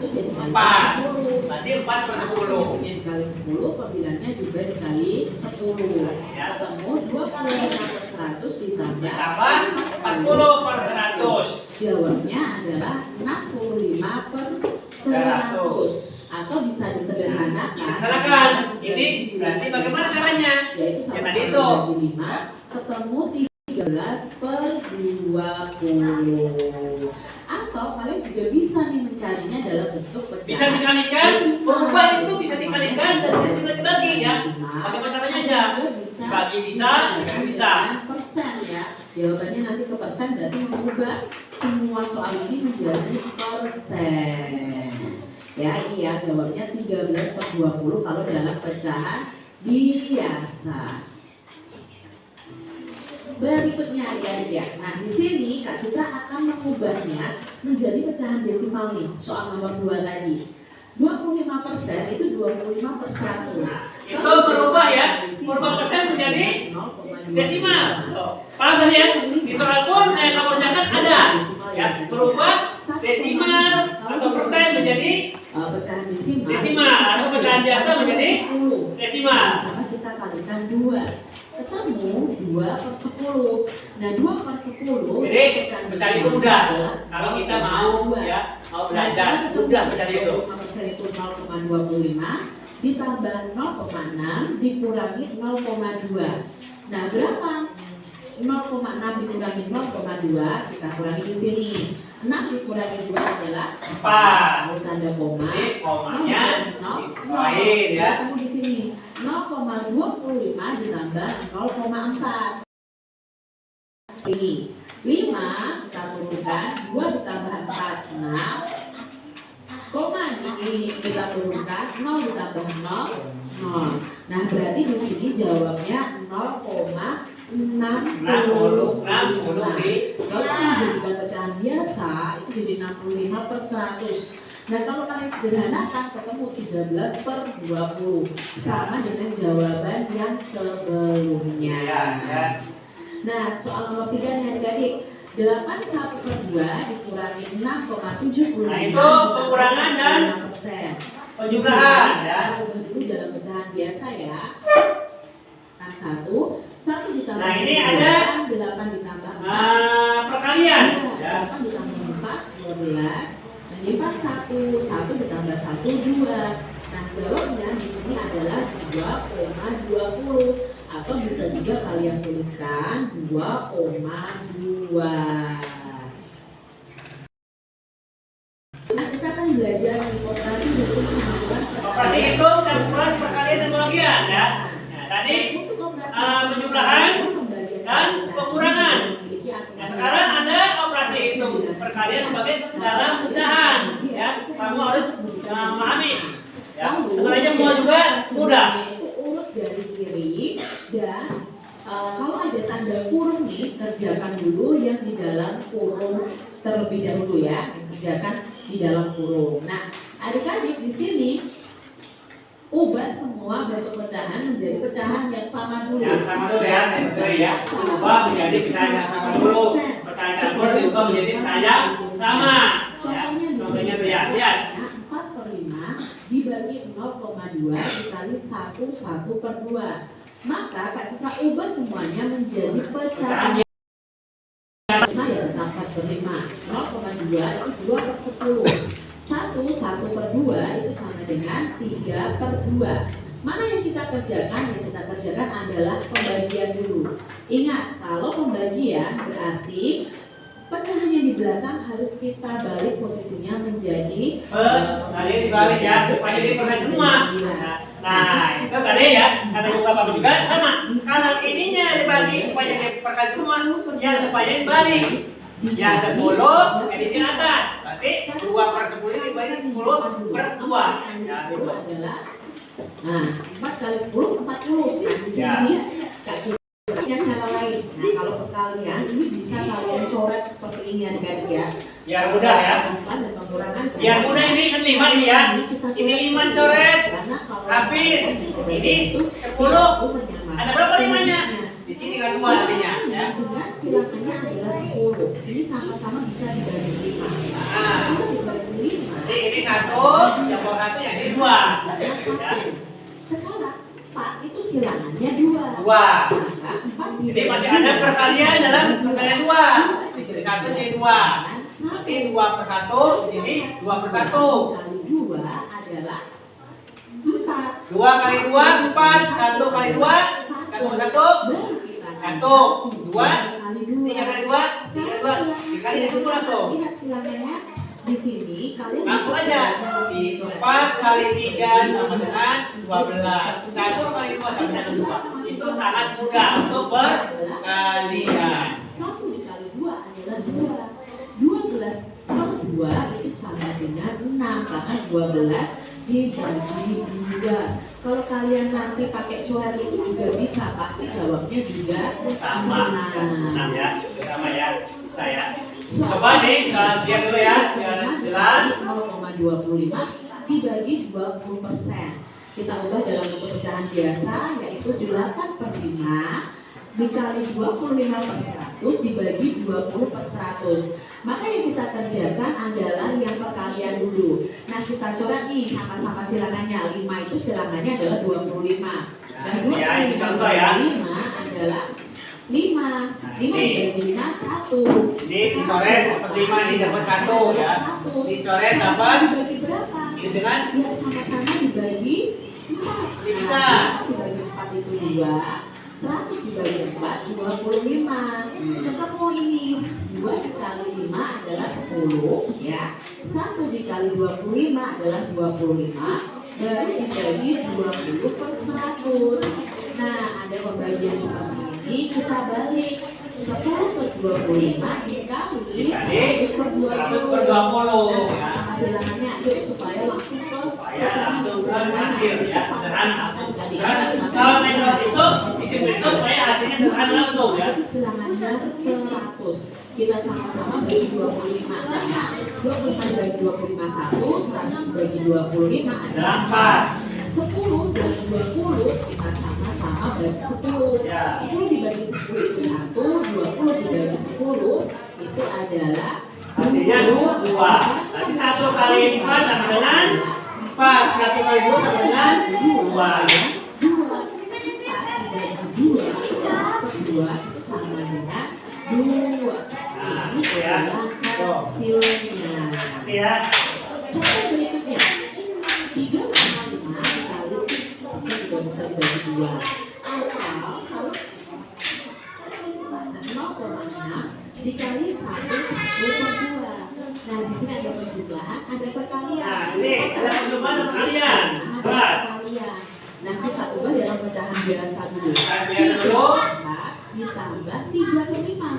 A: 4. Nah, Berarti 4/10.
D: Ini dikali 10, perbilangnya juga dikali 10.
A: Ya.
D: Ketemu 25/100 ditambah
A: Ditambah 40/100.
D: Jawabnya adalah 65/100. Atau bisa disederhanakan.
A: Disederhanakan. Ini berarti bagaimana caranya?
D: Yaitu
A: Ya,
D: sama
A: tadi itu.
D: 5 ketemu 13/20. Atau kalian juga bisa nih mencarinya dalam bentuk pecahan.
A: Bisa dikalikan, berubah itu bisa dikalikan dan bisa dibagi ya. Bagaimana caranya aja? Dibagi bisa, dibagi bisa.
D: Persen ya. Jawabannya nanti ke persen berarti mengubah semua soal ini menjadi persen. Ya, ini ya jawabnya 13/20 kalau dalam pecahan biasa. Berikutnya adik-adik ya. Nah, di sini Kak Citra akan mengubahnya menjadi pecahan desimal nih. Soal nomor 2 tadi. 25% itu 25/100.
A: Itu berubah ya. Berubah persen menjadi desimal. Paham tadi ya? Di soal pun nomor jangan ada. Ya, berubah desimal atau persen menjadi
D: pecahan desimal.
A: Desimal atau pecahan biasa menjadi desimal.
D: Sama kita kalikan 2. Ketemu 2/10. Nah, 2/10.
A: Jadi pecahan itu mudah. Kalau kita mau ya mau belajar, mudah pecahan itu.
D: 5% itu 0,25 ditambah 0,6 dikurangi 0,2. Nah, berapa? 0,6 dikurangi 0,2 kita kurangi di sini. 6 dikurangi 2 adalah
A: 4.
D: Tanda koma.
A: Ini komanya
D: Lain
A: ya.
D: Ketemu di sini 0,25 ditambah 0,4. Ini 5 kita turunkan 2 ditambah 4 6. Koma ini kita turunkan 0 ditambah 0 0. Nah, berarti di sini jawabnya 0,60. Kalau dijadikan pecahan biasa itu jadi 65/100. Nah, kalau kalian sederhanakan ketemu 13/20 sama dengan jawaban yang sebelumnya.
A: Ya.
D: Nah, soal nomor 3 nih adik-adik. 81/2 dikurangi 6,75.
A: Nah, itu pengurangan dan penjumlahan ya.
D: Itu dalam pecahan biasa ya. Kan 1 ditambah
A: Nah, ini ada
D: 8 ditambah 4.
A: Perkalian ya.
D: 8 ditambah 4 12. Menyimpan 1 ditambah 1 2. Nah, jawabnya di sini adalah 2,20 atau bisa juga kalian tuliskan 2,2. Nah, kita akan belajar operasi bentuk campuran.
A: Operasi itu campuran perkalian dan pembagian ya. Nah, tadi penjumlahan dan pengurangan. Nah, sekarang ada operasi hitung perkalian pembagian dalam pecahan ya. Kamu harus memahami ya. Sebenarnya semua juga mudah.
D: Urut dari kiri dan kalau ada tanda kurung nih, kerjakan dulu yang di dalam kurung terlebih dahulu ya. Kerjakan di dalam kurung. Nah, adik-adik di sini ubah semua bentuk pecahan menjadi pecahan yang sama dulu.
A: Yang sama dulu ya, ya. Ubah menjadi pecahan yang sama dulu. Pecahan campur diubah menjadi pecahan yang sama. Contohnya tuh ya, lihat.
D: 4/5 dibagi 0,2 dikali 1/2. Maka Kak Citra ubah semuanya menjadi pecahan. Ya, 4/5. 0,2 itu 2/10. 1/2 itu sama dengan 3/2. Mana yang kita kerjakan? Yang kita kerjakan adalah pembagian dulu. Ingat, kalau pembagian berarti pecahan yang di belakang harus kita balik posisinya menjadi
A: tadi dibalik ya, supaya jadi permen semua. Nah, itu tadi ya, kata juga Bapak juga sama. Kalau ininya dibagi supaya jadi perkali semua, ya supaya dibalik. Ya 10 edisi atas, berarti 2/10 dibagi 10/2. Ya,
D: itu adalah 4 kali 10 40. Nah, di sini Kak Citra punya cara lain. Nah, kalau perkalian ini bisa kalian coret seperti ini adik-adik ya.
A: biar mudah ya.
D: Dan pengurangan.
A: Biar mudah ini kan 5 ini ya. Ini 5 dicoret. Habis. Ini 10. Ada berapa 5-nya? Di sini kan 2 nantinya ya.
D: Dengan silangannya adalah 10. Ini sama-sama bisa dibagi 5.
A: Nah,
D: 10 dibagi 5.
A: jadi ini 1, yang bawah 1, yang ini 2. Ya.
D: Sekarang 4 itu silangannya 2.
A: 2.
D: Maka 4
A: Jadi masih ada perkalian dalam perkalian 2. Di sini 1, sini 2. Berarti 2 per 1, di sini 2 per 1.
D: Kali 2 adalah 4.
A: 2 kali 2, 4. 1 kali 2, 1 per 1. 1, 2, 3 kali 2, 3 kali 2. Dikali ya semua langsung.
D: Lihat silangannya di sini kalian
A: Langsung aja. 4 kali 3 sama dengan 12. 1 kali 2 sama dengan 2. Itu sangat mudah untuk perkalian.
D: 1 dikali 2 adalah 2. 12 per 2 itu sama dengan 6 karena 12 dibagi 2. Kalau kalian nanti pakai coret itu juga bisa, pasti jawabnya juga
A: Sama. 6 ya. Sama ya. Bisa ya.
D: Coba
A: Coba nih, lihat dulu ya. Biar jelas.
D: 0,25 dibagi 20%. Kita ubah dalam bentuk pecahan biasa, yaitu 8 per 5 dikali 25 per 100 dibagi 20 per 100. Maka yang kita kerjakan adalah yang perkalian dulu. Nah, kita coret nih sama-sama silangannya. 5 itu silangannya adalah 25. Nah, 2
A: ya,
D: kali
A: ini contoh ya.
D: 5 adalah 5. 5 dibagi 5, 1.
A: Ini dicoret dapat 5, ini dapat 1 ya. Dicoret dapat
D: Dibagi berapa?
A: ini dengan
D: Ya, sama-sama dibagi 4.
A: Ini bisa.
D: Dibagi 4 itu 2. 100 dibagi 4, 25. Ketemu ini. 2 dikali 5 adalah 10 ya. 1 dikali 25 adalah 25. Baru dibagi 20 per 100. Nah, ada pembagian seperti ini. Kita balik. 10 per 25 dikali 100 per 20.
A: 100 per 20 ya.
D: Sama silangannya yuk supaya langsung ke
A: Supaya langsung ke hasil ya. Sederhana. Kalau metode itu disiplin itu supaya hasilnya sederhana langsung ya.
D: Silangannya 100. Kita sama-sama bagi 25 ya. 25 dibagi 25 1, 100 dibagi 25 adalah 4. 10 dibagi 20 kita sama-sama bagi 10.
A: Ya.
D: 10 dibagi 10 itu 1, 20 dibagi 10 itu adalah
A: Hasilnya 2. Nanti 1 kali 4 sama dengan 4. 1 kali 2 sama dengan 2.
D: 2 dibagi 2 itu sama dengan 2.
A: Nah,
D: Ini
A: itu ya.
D: adalah hasilnya.
A: Nanti ya.
D: Contoh berikutnya 3,5 dikali 3 juga bisa dibagi 2. Atau kalau 0,6 dikali 1 per 2. Nah, di sini ada penjumlahan, ada perkalian.
A: Nah, ini ada penjumlahan dan perkalian. Berat.
D: Nah, kita ubah dalam pecahan biasa dulu.
A: Pecahan biasa dulu.
D: Ditambah 3 per 5.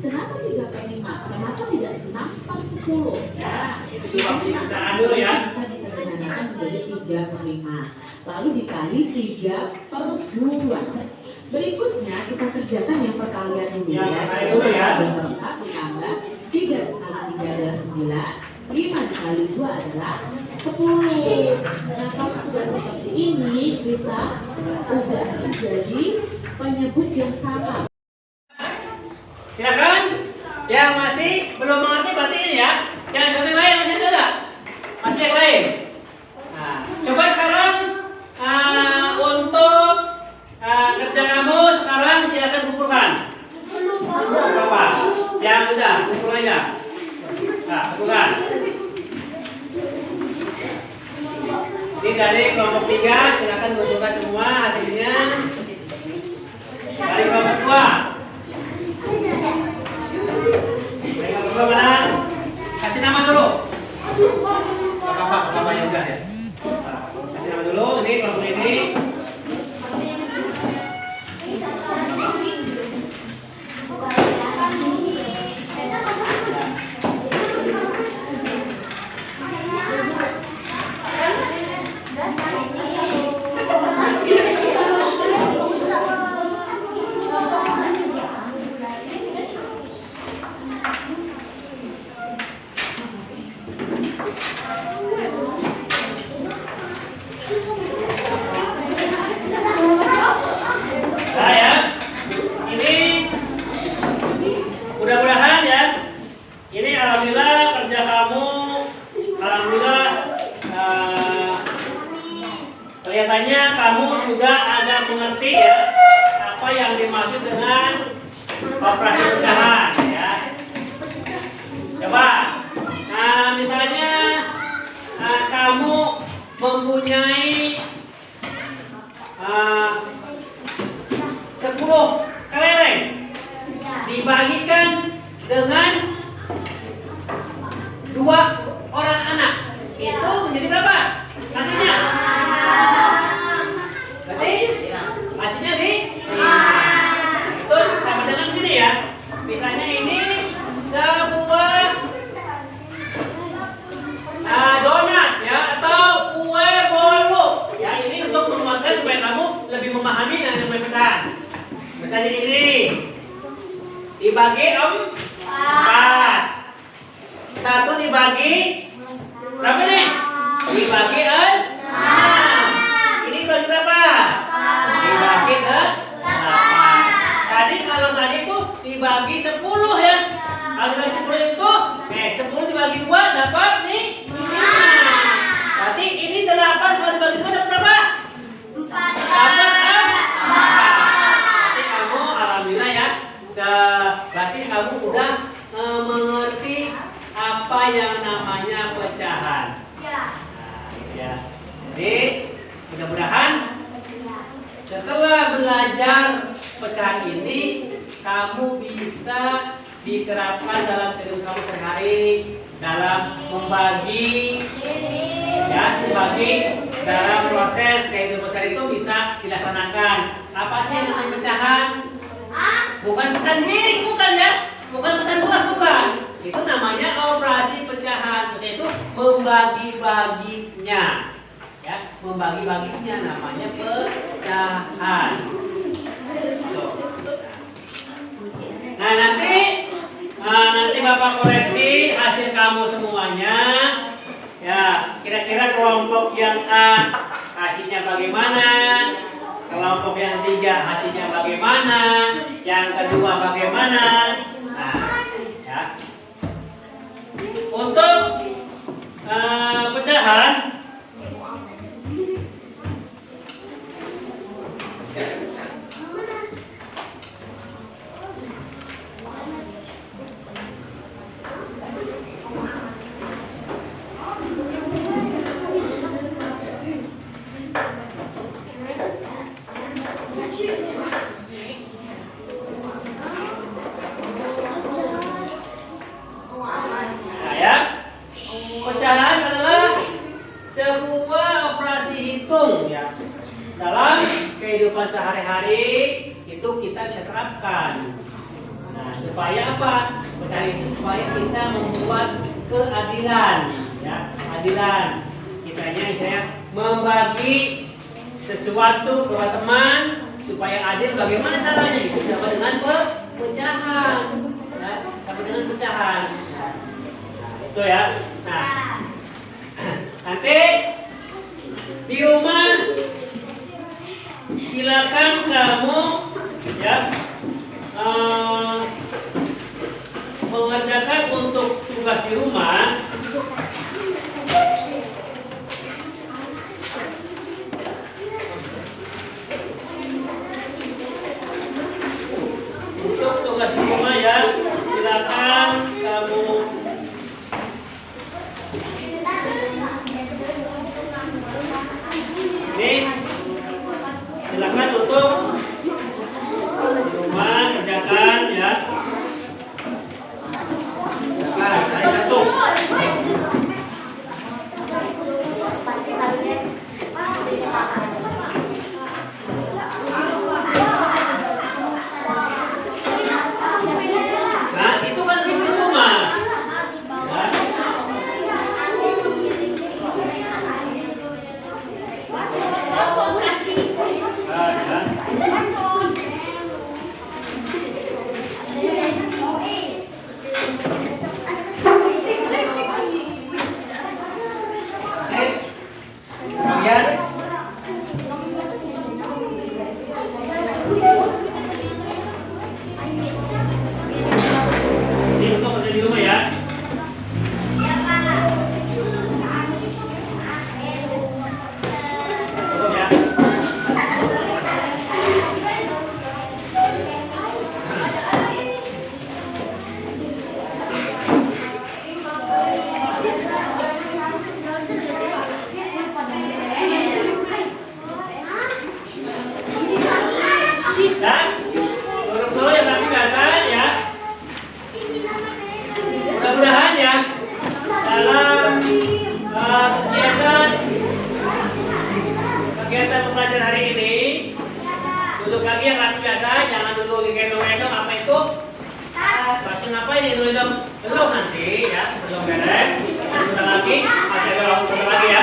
D: Kenapa 3 per 5? Kenapa tidak 6 per 10? Ya,
A: Itu juga pecahan dulu ya.
D: bisa disederhanakan menjadi 3 per 5. Lalu dikali 3 per 2. Berikutnya kita kerjakan yang perkalian dulu
A: Ya,
D: ya.
A: perkalian dulu ya.
D: Berempat ditambah 3 kali 3 adalah 9. 5 dikali 2 adalah 10. Nah, kalau sudah seperti ini kita ubah menjadi penyebut yang sama.
A: Silakan. Yang masih belum mengerti berarti ini ya. Yang satu yang lain masih ada? Masih yang lain. Nah, coba sekarang untuk kerja kamu sekarang silakan kumpulkan. Berapa? Yang udah kumpul aja. Nah, kumpulkan. Ini dari kelompok 3 silakan kumpulkan semua hasilnya. Dari kelompok 2. Dari kelompok 2 mana? Kasih nama dulu. Apa yang udah ya. Kasih nama dulu. Ini kelompok ini. Kiranya kamu juga ada mengerti ya apa yang dimaksud dengan operasi pecahan ya. Coba, nah misalnya kamu mempunyai 10 kelereng dibagikan dengan 2 orang anak, itu menjadi berapa hasilnya? Berarti hasilnya di 5. Itu sama dengan gini ya. Misalnya ini sebuah donat ya, atau kue bolu ya. Ini untuk menguatkan supaya kamu lebih memahami yang namanya pecahan. Misalnya ini dibagi 4, 1 dibagi berapa nih? Dibagi 6. Ini dibagi berapa? Dibagi 8. Tadi kalau tadi itu dibagi 10 ya. Kalau dibagi 10 itu 10 dibagi 2 dapat nih 5. Berarti ini 8 kalau dibagi 2 dapat berapa? 4. Dapat 4. Berarti kamu alhamdulillah ya. Berarti kamu udah mengerti apa yang namanya pecahan. Ya. Jadi mudah-mudahan setelah belajar pecahan ini kamu bisa diterapkan dalam kehidupan kamu sehari-hari, dalam membagi dalam proses kehidupan sehari itu bisa dilaksanakan. Apa sih yang namanya pecahan? Bukan pecahan miring, bukan ya, bukan pecahan luas, bukan. Itu namanya operasi pecahan. Pecahan itu membagi-baginya, ya, membagi-baginya namanya pecahan. Nah nanti Bapak koreksi hasil kamu semuanya. Ya, kira-kira kelompok yang A hasilnya bagaimana? Kelompok yang 3 hasilnya bagaimana? Yang kedua bagaimana? Nah, ya. Untuk pecahan pecahan adalah sebuah operasi hitung ya. Dalam kehidupan sehari-hari itu kita bisa terapkan. Nah, supaya apa? Pecahan itu supaya kita membuat keadilan ya, keadilan. Kitanya misalnya membagi sesuatu kepada teman supaya adil, bagaimana caranya? Itu sama dengan pecahan. Ya, sama dengan pecahan. Itu ya. Nah, nanti di rumah silakan kamu ya mengerjakan untuk tugas di rumah. Untuk tugas di rumah ya, silakan kamu silakan untuk rumah kerjakan ya. Silakan, satu. Duduk lagi yang rapi biasa, jangan duduk digendong-gendong. Apa itu? Masih ngapain ini belum nanti ya, belum beres. Sebentar lagi, masih ada waktu sebentar lagi ya.